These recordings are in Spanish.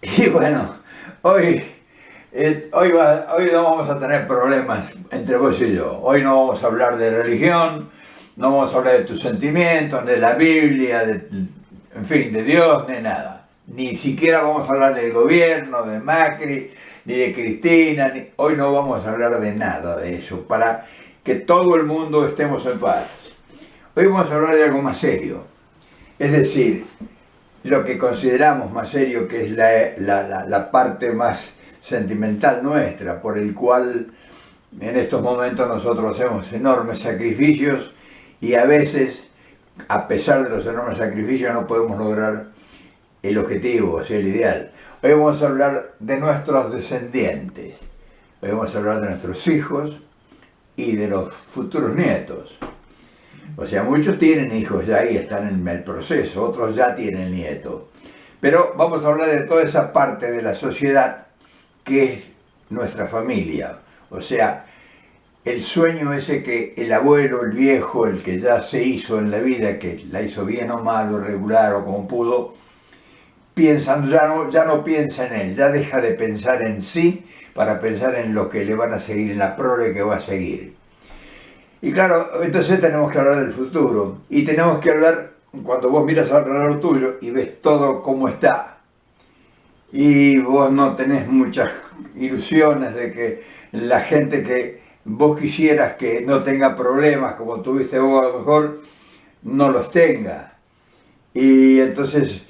Y bueno, hoy, hoy no vamos a tener problemas entre vos y yo. Hoy no vamos a hablar de religión, no vamos a hablar de tus sentimientos, de la Biblia, en fin, de Dios, de nada. Ni siquiera vamos a hablar del gobierno, de Macri, ni de Cristina. Hoy no vamos a hablar de nada de eso, para que todo el mundo estemos en paz. Hoy vamos a hablar de algo más serio. Es decir, lo que consideramos más serio, que es la parte más sentimental nuestra, por el cual en estos momentos nosotros hacemos enormes sacrificios y a veces, a pesar de los enormes sacrificios, no podemos lograr el objetivo, o sea, el ideal. Hoy vamos a hablar de nuestros descendientes, hoy vamos a hablar de nuestros hijos y de los futuros nietos. O sea, muchos tienen hijos ya y están en el proceso, otros ya tienen nietos. Pero vamos a hablar de toda esa parte de la sociedad que es nuestra familia. O sea, el sueño ese que el abuelo, el viejo, el que ya se hizo en la vida, que la hizo bien o mal, o regular o como pudo, piensan, ya no piensa en él, ya deja de pensar en sí para pensar en lo que le van a seguir, en la prole que va a seguir. Y claro, entonces tenemos que hablar del futuro. Y tenemos que hablar, cuando vos miras alrededor tuyo y ves todo cómo está, y vos no tenés muchas ilusiones de que la gente que vos quisieras que no tenga problemas, como tuviste vos a lo mejor, no los tenga. Y entonces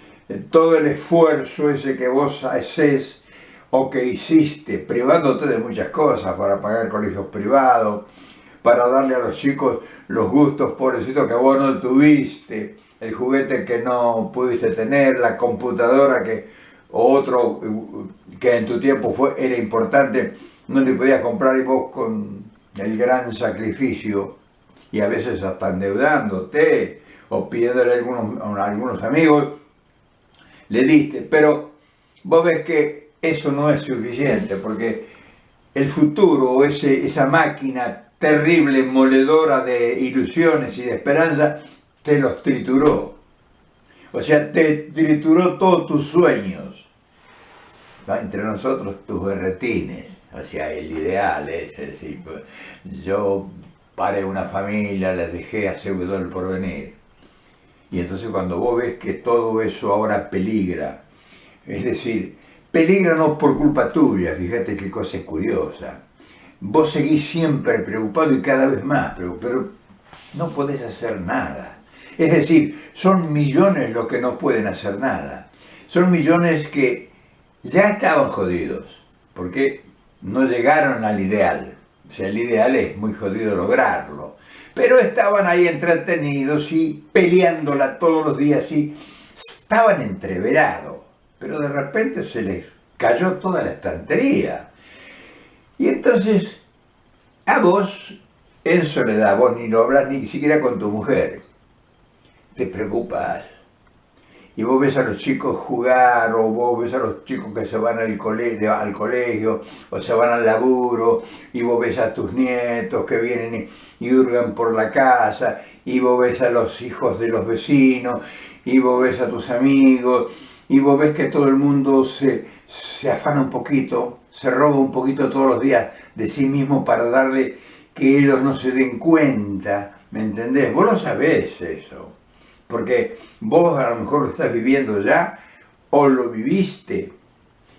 todo el esfuerzo ese que vos haces o que hiciste, privándote de muchas cosas para pagar colegios privados, para darle a los chicos los gustos pobrecitos que vos no tuviste, el juguete que no pudiste tener, la computadora que o otro que en tu tiempo era importante, no le podías comprar y vos con el gran sacrificio y a veces hasta endeudándote o pidiéndole a algunos amigos, le diste. Pero vos ves que eso no es suficiente porque el futuro, esa máquina terrible, moledora de ilusiones y de esperanza, te los trituró. O sea, te trituró todos tus sueños. ¿Va? Entre nosotros, tus berretines. O sea, el ideal es decir, yo paré una familia, les dejé asegurado el porvenir. Y entonces cuando vos ves que todo eso ahora peligra, es decir, peligra no por culpa tuya, fíjate qué cosa curiosa. Vos seguís siempre preocupado y cada vez más, pero no podés hacer nada. Es decir, son millones los que no pueden hacer nada. Son millones que ya estaban jodidos, porque no llegaron al ideal. O sea, el ideal es muy jodido lograrlo. Pero estaban ahí entretenidos y peleándola todos los días y estaban entreverados. Pero de repente se les cayó toda la estantería. Y entonces, a vos, en soledad, vos ni lo hablas ni siquiera con tu mujer, te preocupas. Y vos ves a los chicos jugar, o vos ves a los chicos que se van al colegio, o se van al laburo, y vos ves a tus nietos que vienen y hurgan por la casa, y vos ves a los hijos de los vecinos, y vos ves a tus amigos, y vos ves que todo el mundo se afana un poquito, se roba un poquito todos los días de sí mismo para darle que ellos no se den cuenta, ¿me entendés? Vos lo sabés eso, porque vos a lo mejor lo estás viviendo ya o lo viviste,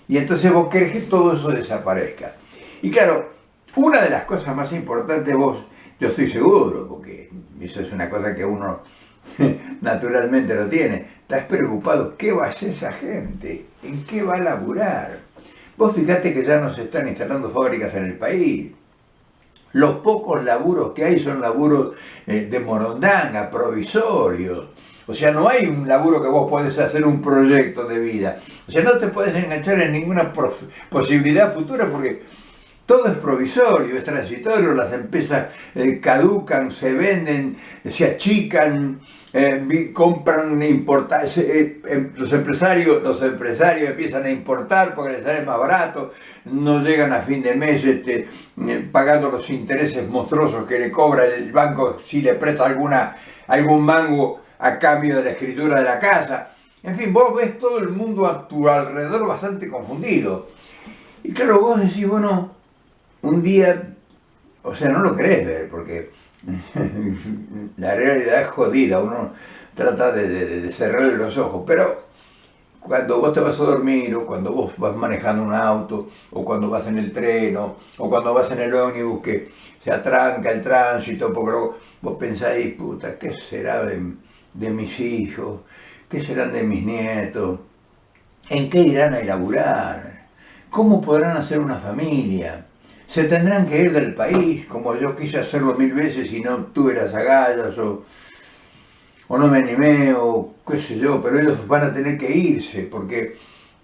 y entonces vos querés que todo eso desaparezca. Y claro, una de las cosas más importantes vos, yo estoy seguro, porque eso es una cosa que uno naturalmente lo tiene, estás preocupado, ¿qué va a hacer esa gente? ¿En qué va a laburar? Vos fíjate que ya no se están instalando fábricas en el país. Los pocos laburos que hay son laburos de morondanga, provisorios. O sea, no hay un laburo que vos podés hacer un proyecto de vida. O sea, no te podés enganchar en ninguna posibilidad futura porque todo es provisorio, es transitorio, las empresas caducan, se venden, se achican, compran, importar, los empresarios empiezan a importar porque les sale más barato, no llegan a fin de mes pagando los intereses monstruosos que le cobra el banco si le presta algún mango a cambio de la escritura de la casa. En fin, vos ves todo el mundo a tu alrededor bastante confundido. Y claro, vos decís, bueno, un día, o sea, no lo querés ver, porque la realidad es jodida, uno trata de cerrarle los ojos, pero cuando vos te vas a dormir, o cuando vos vas manejando un auto, o cuando vas en el tren, o cuando vas en el ómnibus que se atranca el tránsito, porque vos pensáis, puta, ¿qué será de mis hijos? ¿Qué serán de mis nietos? ¿En qué irán a laburar? ¿Cómo podrán hacer una familia? ¿Se tendrán que ir del país, como yo quise hacerlo 1000 veces y no tuve las agallas, o no me animé, o qué sé yo, pero ellos van a tener que irse, porque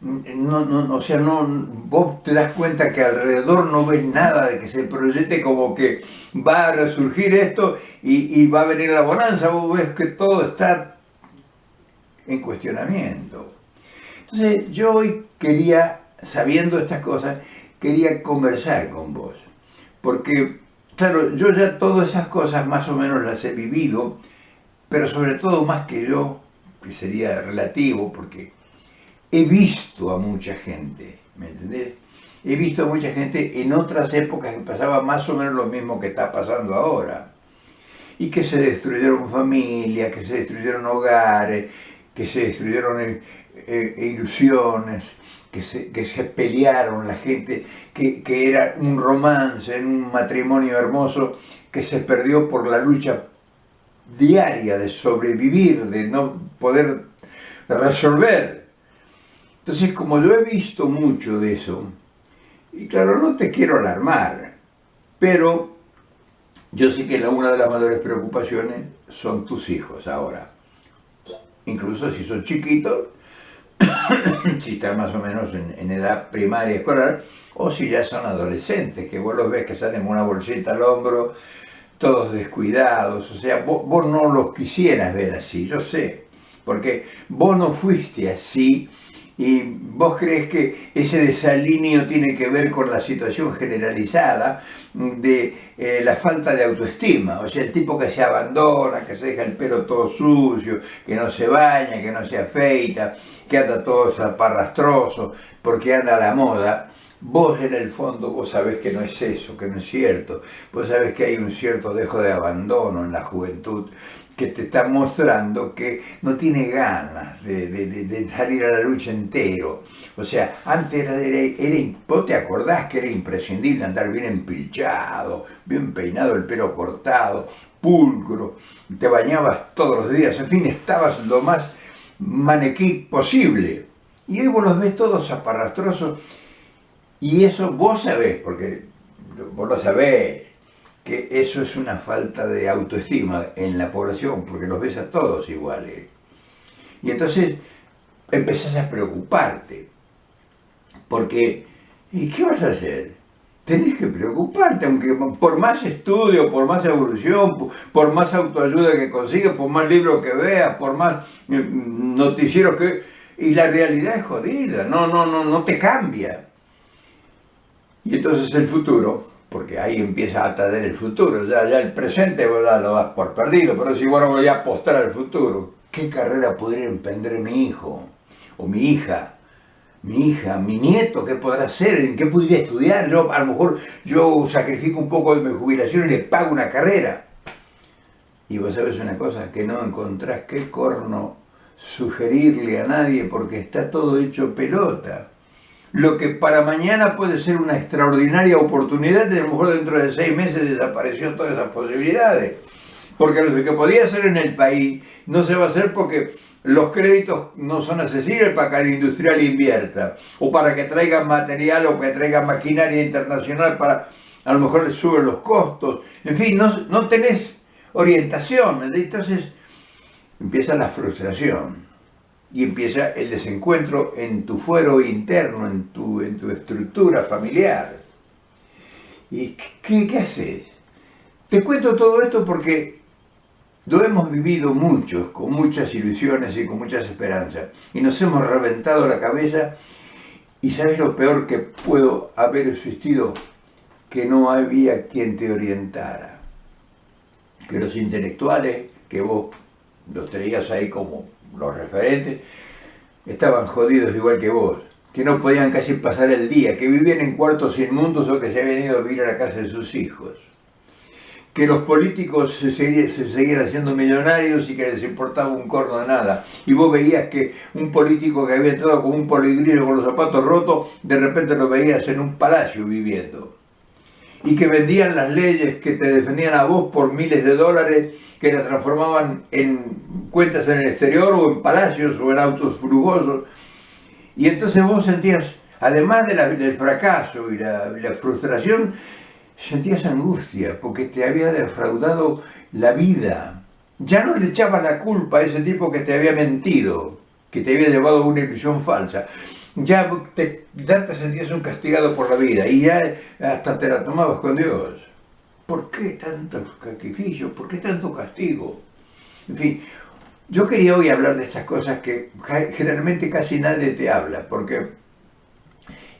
o sea, vos te das cuenta que alrededor no ves nada de que se proyecte como que va a resurgir esto y va a venir la bonanza, vos ves que todo está en cuestionamiento. Entonces yo hoy quería, sabiendo estas cosas, quería conversar con vos, porque claro, yo ya todas esas cosas más o menos las he vivido, pero sobre todo más que yo, que sería relativo, porque he visto a mucha gente, ¿me entendés? He visto a mucha gente en otras épocas que pasaba más o menos lo mismo que está pasando ahora. Y que se destruyeron familias, que se destruyeron hogares, que se destruyeron ilusiones, que se pelearon la gente, que era un romance, en un matrimonio hermoso, que se perdió por la lucha diaria de sobrevivir, de no poder resolver. Entonces, como yo he visto mucho de eso, y claro, no te quiero alarmar, pero yo sé que una de las mayores preocupaciones son tus hijos ahora. Incluso si son chiquitos, si están más o menos en edad primaria escolar, o si ya son adolescentes, que vos los ves que salen con una bolsita al hombro, todos descuidados, o sea, vos no los quisieras ver así, yo sé, porque vos no fuiste así y vos crees que ese desalineo tiene que ver con la situación generalizada de la falta de autoestima, o sea, el tipo que se abandona, que se deja el pelo todo sucio, que no se baña, que no se afeita, que anda todo zaparrastroso, porque anda a la moda. Vos en el fondo, vos sabés que no es eso, que no es cierto. Vos sabés que hay un cierto dejo de abandono en la juventud que te está mostrando que no tiene ganas de salir a la lucha entero. O sea, antes vos te acordás que era imprescindible andar bien empilchado, bien peinado, el pelo cortado, pulcro, te bañabas todos los días, en fin, estabas lo más maniquí posible. Y hoy vos los ves todos zaparrastrosos. Y eso vos sabés, porque vos lo sabés, que eso es una falta de autoestima en la población, porque los ves a todos iguales. Y entonces empezás a preocuparte, porque ¿y qué vas a hacer? Tenés que preocuparte, aunque por más estudio, por más evolución, por más autoayuda que consigas, por más libros que veas, por más noticieros que... Y la realidad es jodida, no te cambia. Y entonces el futuro, porque ahí empieza a atender el futuro, ya el presente vos ya lo das por perdido, pero si bueno voy a apostar al futuro, ¿qué carrera podría emprender mi hijo o mi hija? Mi nieto, ¿qué podrá hacer? ¿En qué podría estudiar? Yo, a lo mejor yo sacrifico un poco de mi jubilación y le pago una carrera. Y vos sabés una cosa, que no encontrás qué corno sugerirle a nadie porque está todo hecho pelota. Lo que para mañana puede ser una extraordinaria oportunidad, a lo mejor dentro de 6 meses desapareció todas esas posibilidades. Porque lo que podía hacer en el país no se va a hacer porque los créditos no son accesibles para que el industrial invierta, o para que traigan material o que traigan maquinaria internacional para, a lo mejor les suben los costos. En fin, no tenés orientación. Entonces empieza la frustración. Y empieza el desencuentro en tu fuero interno, en tu estructura familiar. ¿Y qué haces? Te cuento todo esto porque lo hemos vivido muchos, con muchas ilusiones y con muchas esperanzas. Y nos hemos reventado la cabeza. Y ¿sabes lo peor que pudo haber existido? Que no había quien te orientara. Que los intelectuales, que vos los traías ahí como los referentes, estaban jodidos igual que vos, que no podían casi pasar el día, que vivían en cuartos inmundos o que se habían ido a vivir a la casa de sus hijos. Que los políticos se seguían haciendo millonarios y que les importaba un corno de nada. Y vos veías que un político que había entrado con un poligrillo con los zapatos rotos, de repente lo veías en un palacio viviendo. Y que vendían las leyes que te defendían a vos por miles de dólares, que las transformaban en cuentas en el exterior o en palacios o en autos frugosos. Y entonces vos sentías, además del fracaso y la frustración, sentías angustia porque te había defraudado la vida. Ya no le echabas la culpa a ese tipo que te había mentido, que te había llevado a una ilusión falsa. Ya te sentías un castigado por la vida y ya hasta te la tomabas con Dios. ¿Por qué tantos sacrificios? ¿Por qué tanto castigo? En fin, yo quería hoy hablar de estas cosas que generalmente casi nadie te habla, porque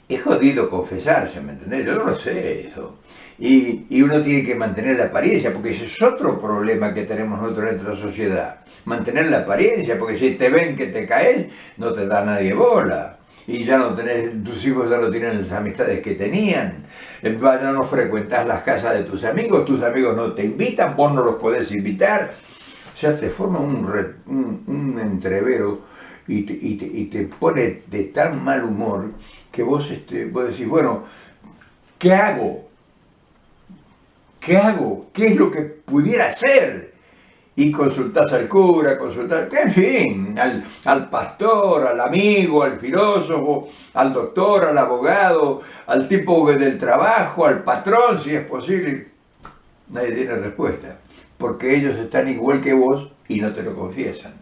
es jodido confesarse, ¿me entendés? Yo no lo sé eso. Y uno tiene que mantener la apariencia, porque ese es otro problema que tenemos nosotros en nuestra sociedad. Mantener la apariencia, porque si te ven que te caes, no te da nadie bola. Y ya no tenés, tus hijos ya no tienen las amistades que tenían. Ya no frecuentás las casas de tus amigos no te invitan, vos no los podés invitar. O sea, te forma un entrevero y te pone de tan mal humor que vos decís, bueno, ¿qué hago? ¿Qué hago? ¿Qué es lo que pudiera hacer? Y consultás al cura, en fin, al pastor, al amigo, al filósofo, al doctor, al abogado, al tipo del trabajo, al patrón, si es posible. Nadie tiene respuesta, porque ellos están igual que vos y no te lo confiesan.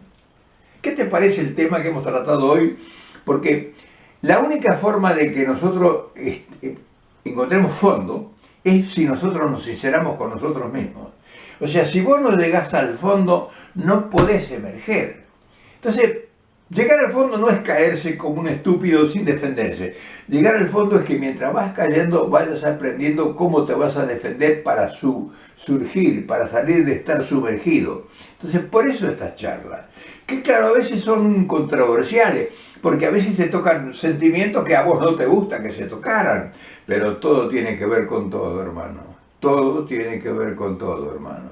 ¿Qué te parece el tema que hemos tratado hoy? Porque la única forma de que nosotros encontremos fondo es si nosotros nos sinceramos con nosotros mismos. O sea, si vos no llegás al fondo, no podés emerger. Entonces, llegar al fondo no es caerse como un estúpido sin defenderse. Llegar al fondo es que mientras vas cayendo, vayas aprendiendo cómo te vas a defender para surgir, para salir de estar sumergido. Entonces, por eso estas charlas, que claro, a veces son controversiales, porque a veces te tocan sentimientos que a vos no te gusta que se tocaran, pero todo tiene que ver con todo, hermano. Todo tiene que ver con todo, hermano.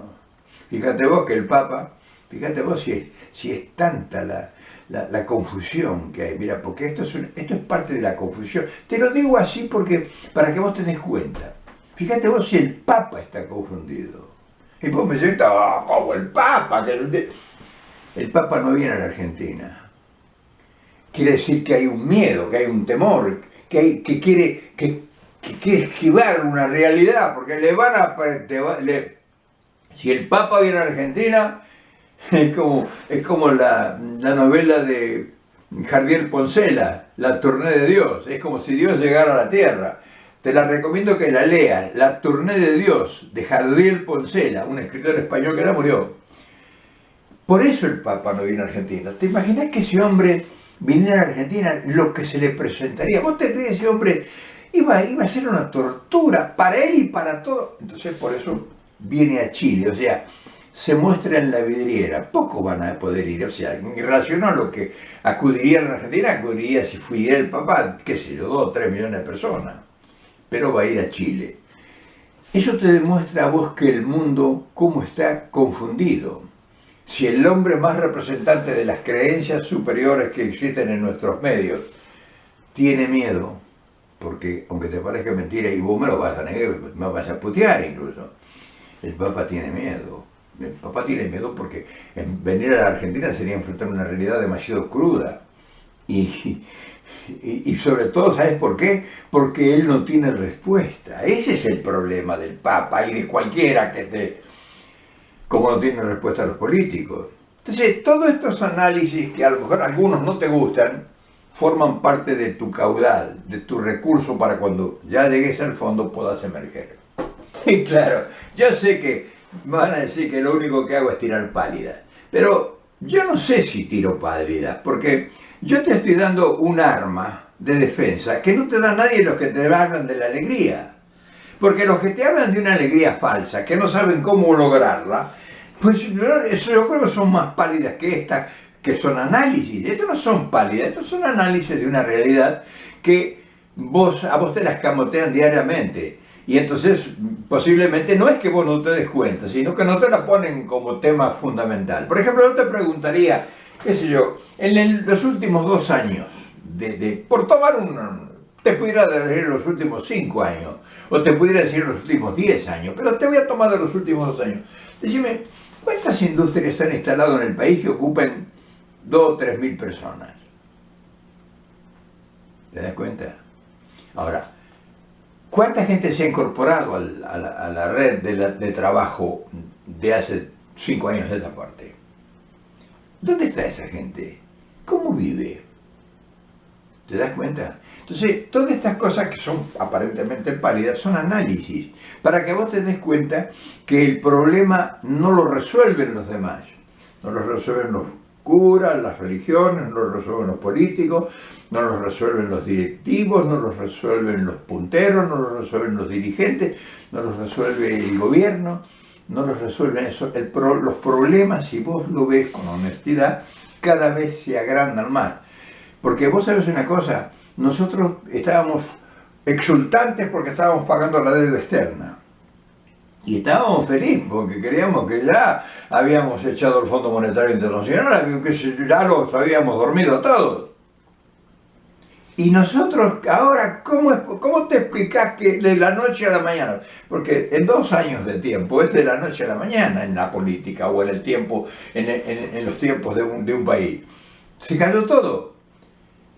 Fíjate vos que el Papa, fíjate vos si es tanta la confusión que hay. Mira, porque esto es parte de la confusión. Te lo digo así porque para que vos te des cuenta. Fíjate vos si el Papa está confundido. Y vos me decís, como el Papa. El Papa no viene a la Argentina. Quiere decir que hay un miedo, que hay un temor, que quiere esquivar una realidad, porque si el Papa viene a Argentina, es como la novela de Jardiel Poncela, La Tournée de Dios, es como si Dios llegara a la tierra. Te la recomiendo que la leas, La Tournée de Dios, de Jardiel Poncela, un escritor español que ya murió. Por eso el Papa no viene a Argentina. ¿Te imaginas que ese hombre viniera a Argentina, lo que se le presentaría? ¿Vos te crees que ese hombre iba a ser una tortura para él y para todo? Entonces por eso viene a Chile, o sea, se muestra en la vidriera. Pocos van a poder ir, o sea, en relación a lo que acudirían a Argentina, acudiría si fuera el Papa, qué sé yo, 2 o 3 millones de personas, pero va a ir a Chile. Eso te demuestra a vos que el mundo, cómo está confundido. Si el hombre más representante de las creencias superiores que existen en nuestros medios tiene miedo, porque aunque te parezca mentira y vos me lo vas a negar, me vas a putear incluso, el Papa tiene miedo. El Papa tiene miedo porque venir a la Argentina sería enfrentar una realidad demasiado cruda. Y sobre todo, ¿sabes por qué? Porque él no tiene respuesta. Ese es el problema del Papa y de cualquiera que esté, como no tiene respuesta a los políticos. Entonces, todos estos análisis que a lo mejor algunos no te gustan, forman parte de tu caudal, de tu recurso para cuando ya llegues al fondo puedas emerger. Y claro, yo sé que van a decir que lo único que hago es tirar pálidas, pero yo no sé si tiro pálidas, porque yo te estoy dando un arma de defensa que no te da nadie los que te hablan de la alegría. Porque los que te hablan de una alegría falsa, que no saben cómo lograrla, pues yo creo que son más pálidas que esta, que son análisis. Estos no son pálidas, estos son análisis de una realidad que a vos te las camotean diariamente. Y entonces, posiblemente no es que vos no te des cuenta, sino que no te la ponen como tema fundamental. Por ejemplo, yo te preguntaría, qué sé yo, los últimos 2 años, por tomar te pudiera decir los últimos 5 años, o te pudiera decir los últimos 10 años, pero te voy a tomar de los últimos 2 años. Decime, ¿cuántas industrias se han instalado en el país que ocupen 2 o 3 mil personas? ¿Te das cuenta? Ahora, ¿cuánta gente se ha incorporado a la red de trabajo de hace 5 años de esta parte? ¿Dónde está esa gente? ¿Cómo vive? ¿Te das cuenta? Entonces, todas estas cosas que son aparentemente pálidas son análisis, para que vos te des cuenta que el problema no lo resuelven los demás, no lo resuelven los curas, las religiones, no lo resuelven los políticos, no lo resuelven los directivos, no lo resuelven los punteros, no lo resuelven los dirigentes, no lo resuelve el gobierno, no lo resuelven eso. Los problemas, si vos lo ves con honestidad, cada vez se agrandan más. Porque vos sabés una cosa, nosotros estábamos exultantes porque estábamos pagando la deuda externa. Y estábamos felices porque creíamos que ya habíamos echado el Fondo Monetario Internacional, que ya los habíamos dormido todos. Y nosotros ahora, ¿cómo te explicás que de la noche a la mañana? Porque en 2 años de tiempo es de la noche a la mañana en la política o en el tiempo, en los tiempos de un país. Se cayó todo.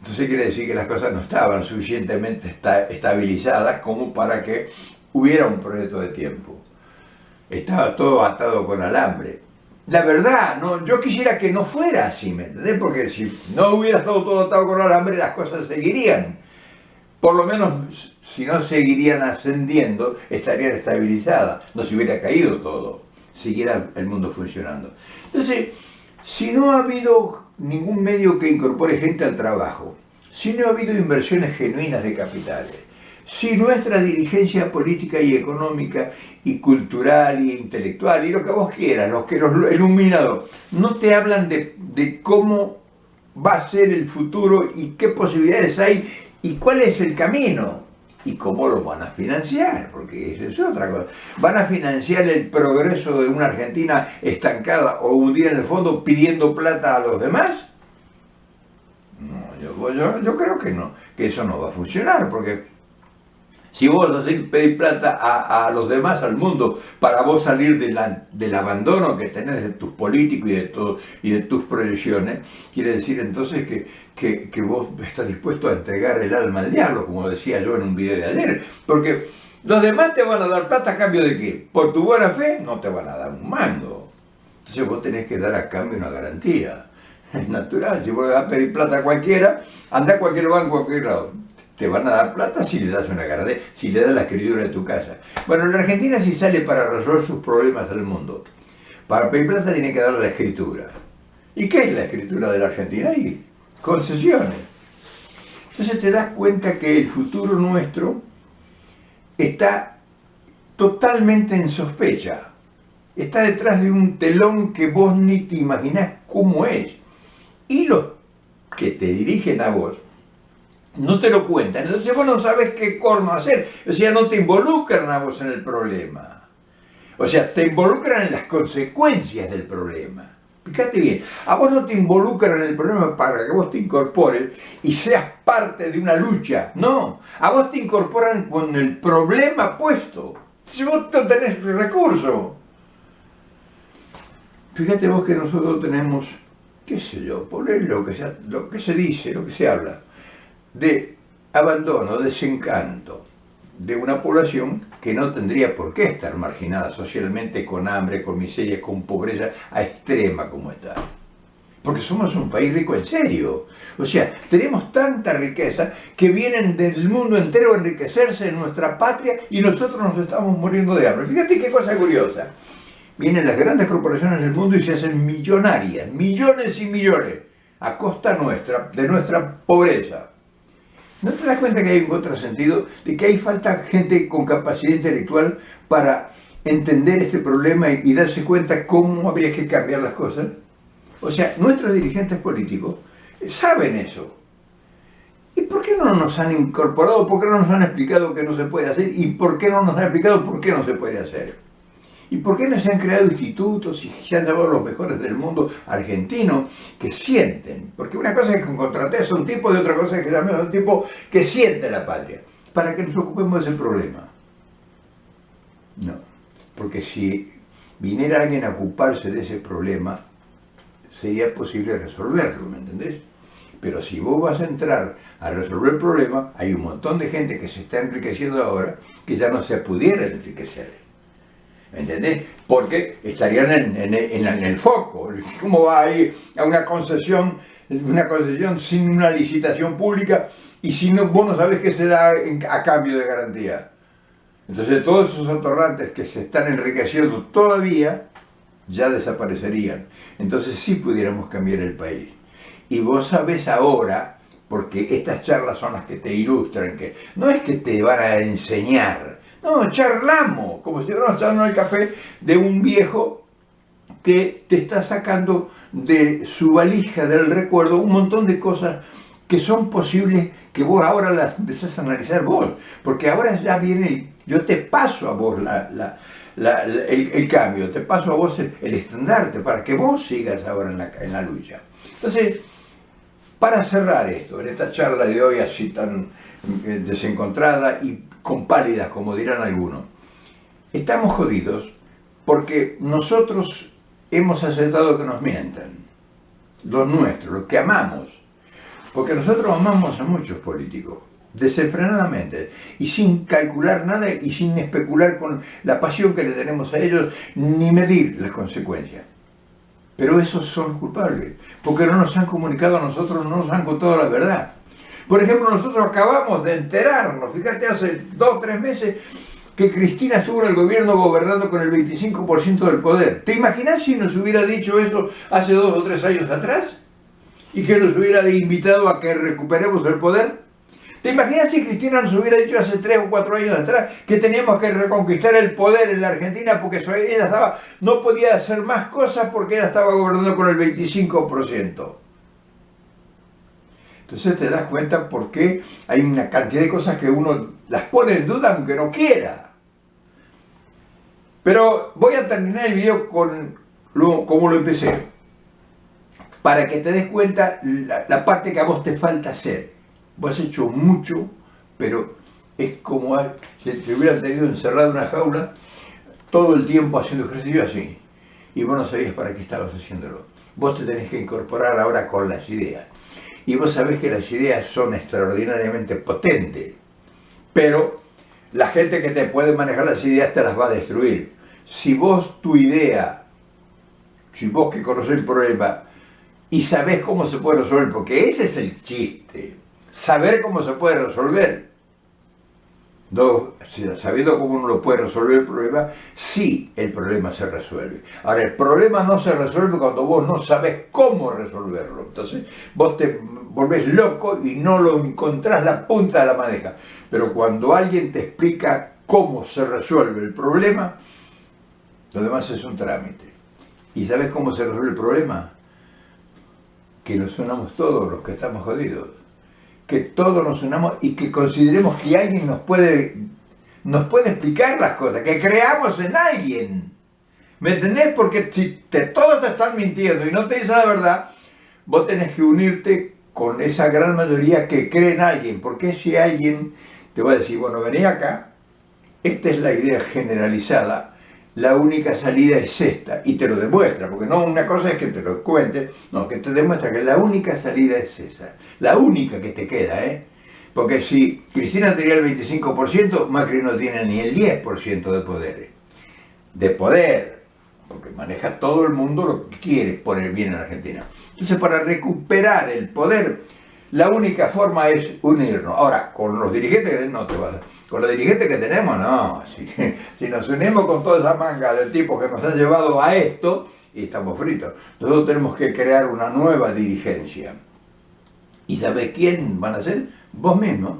Entonces quiere decir que las cosas no estaban suficientemente estabilizadas como para que hubiera un proyecto de tiempo. Estaba todo atado con alambre. La verdad, no, yo quisiera que no fuera así, ¿me entendés? Porque si no hubiera estado todo atado con alambre, las cosas seguirían. Por lo menos, si no seguirían ascendiendo, estarían estabilizadas. No se hubiera caído todo, siguiera el mundo funcionando. Entonces, si no ha habido ningún medio que incorpore gente al trabajo, si no ha habido inversiones genuinas de capitales, si nuestra dirigencia política y económica y cultural y intelectual y lo que vos quieras, los iluminados, no te hablan de cómo va a ser el futuro y qué posibilidades hay y cuál es el camino y cómo lo van a financiar, porque eso es otra cosa. ¿Van a financiar el progreso de una Argentina estancada o hundida en el fondo pidiendo plata a los demás? No, yo creo que no, que eso no va a funcionar, porque si vos vas a pedir plata a los demás, al mundo, para vos salir del abandono que tenés de tus políticos y de tus proyecciones, quiere decir entonces que vos estás dispuesto a entregar el alma al diablo, como decía yo en un video de ayer. Porque los demás te van a dar plata a cambio de ¿qué? Por tu buena fe no te van a dar un mango. Entonces vos tenés que dar a cambio una garantía. Es natural, si vos vas a pedir plata a cualquiera, anda a cualquier banco, a cualquier lado. Te van a dar plata si le das una garantía, si le das la escritura de tu casa. Bueno, la Argentina sí sale para resolver sus problemas del mundo. Para pedir plata tiene que dar la escritura. ¿Y qué es la escritura de la Argentina? Y concesiones. Entonces te das cuenta que el futuro nuestro está totalmente en sospecha. Está detrás de un telón que vos ni te imaginás cómo es. Y los que te dirigen a vos no te lo cuentan, entonces vos no sabes qué corno hacer, o sea, no te involucran a vos en el problema, o sea, te involucran en las consecuencias del problema. Fíjate bien, a vos no te involucran en el problema para que vos te incorpores y seas parte de una lucha, no, a vos te incorporan con el problema puesto, si vos no tenés recurso. Fíjate vos que nosotros tenemos, qué sé yo, poner lo que se dice, lo que se habla, de abandono, desencanto de una población que no tendría por qué estar marginada socialmente, con hambre, con miseria, con pobreza a extrema como está. Porque somos un país rico en serio. O sea, tenemos tanta riqueza que vienen del mundo entero a enriquecerse en nuestra patria y nosotros nos estamos muriendo de hambre. Fíjate qué cosa curiosa. Vienen las grandes corporaciones del mundo y se hacen millonarias, millones y millones, a costa nuestra, de nuestra pobreza. ¿No te das cuenta que hay un contrasentido? De que hay falta gente con capacidad intelectual para entender este problema y darse cuenta cómo habría que cambiar las cosas. O sea, nuestros dirigentes políticos saben eso. ¿Y por qué no nos han incorporado? ¿Por qué no nos han explicado qué no se puede hacer? ¿Y por qué no nos han explicado por qué no se puede hacer? ¿Y por qué no se han creado institutos y se han llevado los mejores del mundo argentino que sienten? Porque una cosa es que contrates a un tipo y otra cosa es que llames a un tipo que siente la patria, para que nos ocupemos de ese problema. No, porque si viniera alguien a ocuparse de ese problema, sería posible resolverlo, ¿me entendés? Pero si vos vas a entrar a resolver el problema, hay un montón de gente que se está enriqueciendo ahora que ya no se pudiera enriquecer. ¿Me entendés? Porque estarían en el foco. ¿Cómo va a ir a una concesión sin una licitación pública y si no, vos no sabés qué se da a cambio de garantía? Entonces todos esos otorgantes que se están enriqueciendo todavía ya desaparecerían. Entonces sí pudiéramos cambiar el país. Y vos sabés ahora, porque estas charlas son las que te ilustran, que no es que te van a enseñar, no, charlamos, como si fuéramos charlando el café de un viejo que te está sacando de su valija del recuerdo un montón de cosas que son posibles que vos ahora las empezás a analizar vos, porque ahora ya viene, yo te paso a vos el cambio, te paso a vos el estandarte para que vos sigas ahora en la lucha. Entonces, para cerrar esto, en esta charla de hoy así tan desencontrada y con pálidas, como dirán algunos, estamos jodidos porque nosotros hemos aceptado que nos mientan, los nuestros, los que amamos, porque nosotros amamos a muchos políticos, desenfrenadamente, y sin calcular nada y sin especular con la pasión que le tenemos a ellos, ni medir las consecuencias. Pero esos son culpables, porque no nos han comunicado a nosotros, no nos han contado la verdad. Por ejemplo, nosotros acabamos de enterarnos, fíjate, hace 2 o 3 meses, que Cristina estuvo en el gobierno gobernando con el 25% del poder. ¿Te imaginas si nos hubiera dicho eso hace 2 o 3 años atrás? ¿Y que nos hubiera invitado a que recuperemos el poder? ¿Te imaginas si Cristina nos hubiera dicho hace 3 o 4 años atrás que teníamos que reconquistar el poder en la Argentina porque ella no podía hacer más cosas porque ella estaba gobernando con el 25%? Entonces te das cuenta por qué hay una cantidad de cosas que uno las pone en duda aunque no quiera. Pero voy a terminar el video como lo empecé, para que te des cuenta la parte que a vos te falta hacer. Vos has hecho mucho, pero es como si te hubieran tenido encerrado en una jaula todo el tiempo haciendo ejercicio así. Y vos no sabías para qué estabas haciéndolo. Vos te tenés que incorporar ahora con las ideas. Y vos sabés que las ideas son extraordinariamente potentes. Pero la gente que te puede manejar las ideas te las va a destruir. Si vos tu idea, si vos que conocés el problema y sabés cómo se puede resolver, porque ese es el chiste. Saber cómo se puede resolver. Sabiendo cómo uno lo puede resolver el problema, sí el problema se resuelve. Ahora, el problema no se resuelve cuando vos no sabés cómo resolverlo. Entonces, vos te volvés loco y no lo encontrás la punta de la madeja. Pero cuando alguien te explica cómo se resuelve el problema, lo demás es un trámite. ¿Y sabés cómo se resuelve el problema? Que nos unamos todos los que estamos jodidos. Que todos nos unamos y que consideremos que alguien nos puede explicar las cosas, que creamos en alguien. ¿Me entendés? Porque si todos te están mintiendo y no te dicen la verdad, vos tenés que unirte con esa gran mayoría que cree en alguien. Porque si alguien te va a decir, bueno, vení acá, esta es la idea generalizada, la única salida es esta, y te lo demuestra, porque no una cosa es que te lo cuente, no, que te demuestra que la única salida es esa, la única que te queda, porque si Cristina tenía el 25%, Macri no tiene ni el 10% de poder, porque maneja todo el mundo lo que quiere poner bien en Argentina. Entonces, para recuperar el poder, la única forma es unirnos. Ahora, con los dirigentes no te vas a... Con los dirigentes que tenemos, no. Si nos unimos con toda esa manga de tipos que nos han llevado a esto, y estamos fritos. Nosotros tenemos que crear una nueva dirigencia. ¿Y sabés quién van a ser? Vos mismos.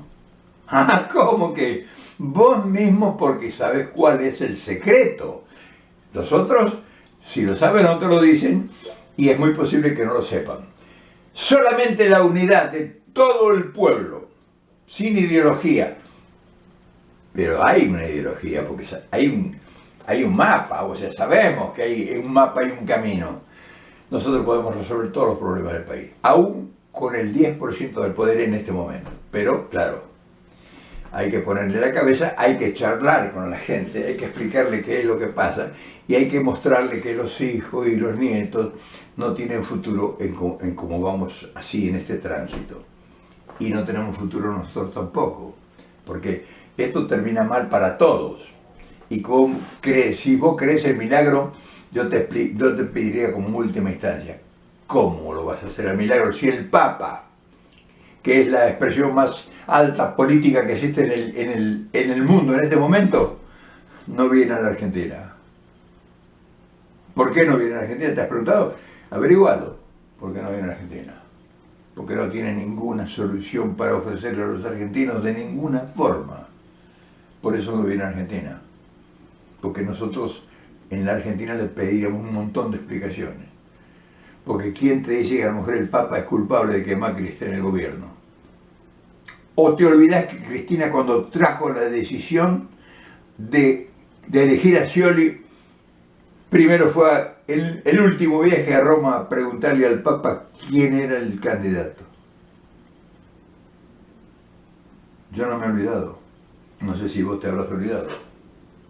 Ah, ¿cómo que? Vos mismos, porque sabés cuál es el secreto. Los otros, si lo saben, no te lo dicen, y es muy posible que no lo sepan. Solamente la unidad de todo el pueblo, sin ideología, pero hay una ideología, porque hay un mapa, o sea, sabemos que hay un mapa y un camino. Nosotros podemos resolver todos los problemas del país, aún con el 10% del poder en este momento. Pero, claro, hay que ponerle la cabeza, hay que charlar con la gente, hay que explicarle qué es lo que pasa y hay que mostrarle que los hijos y los nietos no tienen futuro en cómo vamos así en este tránsito. Y no tenemos futuro nosotros tampoco, porque esto termina mal para todos. Y si vos crees el milagro, yo te pediría como última instancia, ¿cómo lo vas a hacer el milagro si el Papa, que es la expresión más alta política que existe en el mundo en este momento, no viene a la Argentina? ¿Por qué no viene a la Argentina? ¿Te has preguntado? Averigualo. ¿Por qué no viene a la Argentina? Porque no tiene ninguna solución para ofrecerle a los argentinos de ninguna forma. Por eso no viene a Argentina. Porque nosotros en la Argentina le pediríamos un montón de explicaciones. Porque ¿quién te dice que a lo mejor el Papa es culpable de que Macri esté en el gobierno? ¿O te olvidás que Cristina, cuando trajo la decisión de elegir a Scioli, primero fue el último viaje a Roma a preguntarle al Papa quién era el candidato? Yo no me he olvidado. No sé si vos te habrás olvidado.